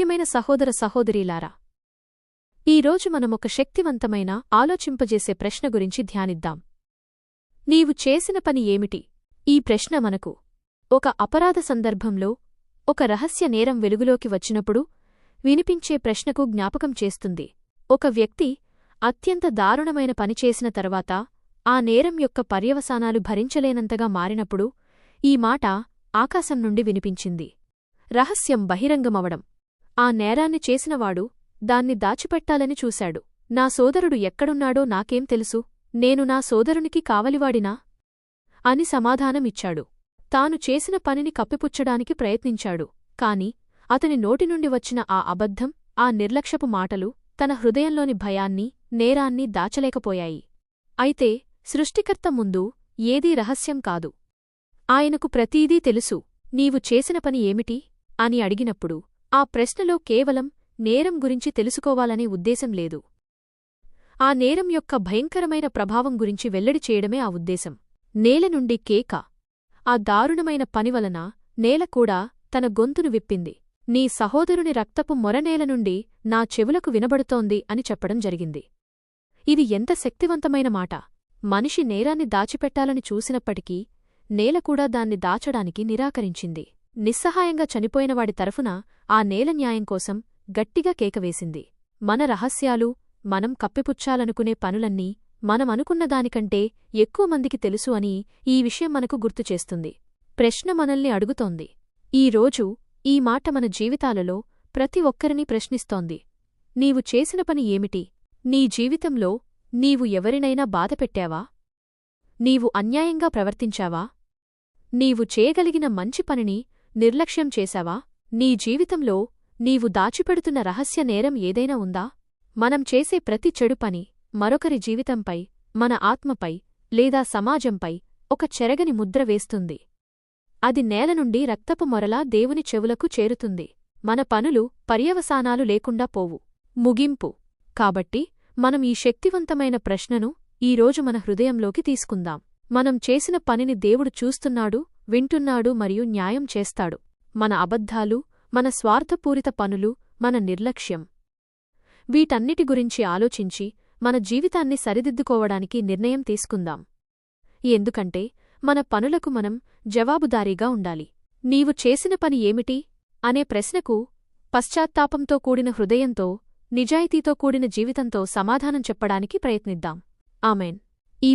ప్రియమైన సహోదర సహోదరీలారా, ఈరోజు మనమొక శక్తివంతమైన ఆలోచింపజేసే ప్రశ్న గురించి ధ్యానిద్దాం. నీవు చేసిన పని ఏమిటి? ఈ ప్రశ్న మనకు ఒక అపరాధ సందర్భంలో, ఒక రహస్య నేరం వెలుగులోకి వచ్చినప్పుడు వినిపించే ప్రశ్నకు జ్ఞాపకం చేస్తుంది. ఒక వ్యక్తి అత్యంత దారుణమైన పని చేసిన తరువాత ఆ నేరం యొక్క పర్యవసానాలు భరించలేనంతగా మారినప్పుడు ఈ మాట ఆకాశం నుండి వినిపించింది. రహస్యం బహిరంగమవడం. ఆ నేరాన్ని చేసినవాడు దాన్ని దాచిపెట్టాలని చూశాడు. నా సోదరుడు ఎక్కడున్నాడో నాకేం తెలుసు, నేను నా సోదరునికి కావలివాడినా అని సమాధానమిచ్చాడు. తాను చేసిన పనిని కప్పిపుచ్చడానికి ప్రయత్నించాడు. కాని అతని నోటినుండి వచ్చిన ఆ అబద్ధం, ఆ నిర్లక్ష్యపు మాటలు తన హృదయంలోని భయాన్ని, నేరాన్ని దాచలేకపోయాయి. అయితే సృష్టికర్త ముందు ఏదీ రహస్యం కాదు. ఆయనకు ప్రతీదీ తెలుసు. నీవు చేసిన పని ఏమిటి అని అడిగినప్పుడు ఆ ప్రశ్నలో కేవలం నేరం గురించి తెలుసుకోవాలనే ఉద్దేశం లేదు. ఆ నేరం యొక్క భయంకరమైన ప్రభావం గురించి వెల్లడి చేయడమే ఆ ఉద్దేశం. నేల నుండి కేక. ఆ దారుణమైన పనివలన నేల కూడా తన గొంతును విప్పింది. నీ సహోదరుని రక్తపు మొరనేల నుండి నా చెవులకు వినబడుతోంది అని చెప్పడం జరిగింది. ఇది ఎంత శక్తివంతమైన మాట! మనిషి నేరాన్ని దాచిపెట్టాలని చూసినప్పటికీ నేల కూడా దాన్ని దాచడానికి నిరాకరించింది. నిస్సహాయంగా చనిపోయినవాడి తరఫున ఆ నేల న్యాయం కోసం గట్టిగా కేకవేసింది. మన రహస్యాలు, మనం కప్పిపుచ్చాలనుకునే పనులన్నీ మనమనుకున్నదానికంటే ఎక్కువ మందికి తెలుసు అని ఈ విషయం మనకు గుర్తుచేస్తుంది. ప్రశ్న మనల్ని అడుగుతోంది. ఈరోజు ఈ మాట మన జీవితాలలో ప్రతి ఒక్కరినీ ప్రశ్నిస్తోంది. నీవు చేసిన పని ఏమిటి? నీ జీవితంలో నీవు ఎవరినైనా బాధపెట్టావా? నీవు అన్యాయంగా ప్రవర్తించావా? నీవు చేయగలిగిన మంచి పనిని నిర్లక్ష్యం చేశావా? నీ జీవితంలో నీవు దాచిపెడుతున్న రహస్య నేరం ఏదైనా ఉందా? మనం చేసే ప్రతి చెడు పని మరొకరి జీవితంపై, మన ఆత్మపై లేదా సమాజంపై ఒక చెరగని ముద్ర వేస్తుంది. అది నేల నుండి రక్తపు మొరలా దేవుని చెవులకు చేరుతుంది. మన పనులు పర్యవసానాలు లేకుండా పోవు. ముగింపు. కాబట్టి మనం ఈ శక్తివంతమైన ప్రశ్నను ఈరోజు మన హృదయంలోకి తీసుకుందాం. మనం చేసిన పనిని దేవుడు చూస్తున్నాడు, వింటున్నాడు మరియు న్యాయం చేస్తాడు. మన అబద్ధాలు, మన స్వార్థపూరిత పనులు, మన నిర్లక్ష్యం, వీటన్నిటి గురించి ఆలోచించి మన జీవితాన్ని సరిదిద్దుకోవడానికి నిర్ణయం తీసుకుందాం. ఎందుకంటే మన పనులకు మనం జవాబుదారీగా ఉండాలి. నీవు చేసిన పని ఏమిటి అనే ప్రశ్నకు పశ్చాత్తాపంతో కూడిన హృదయంతో, నిజాయితీతో కూడిన జీవితంతో సమాధానం చెప్పడానికి ప్రయత్నిద్దాం. ఆమెన్. ఈ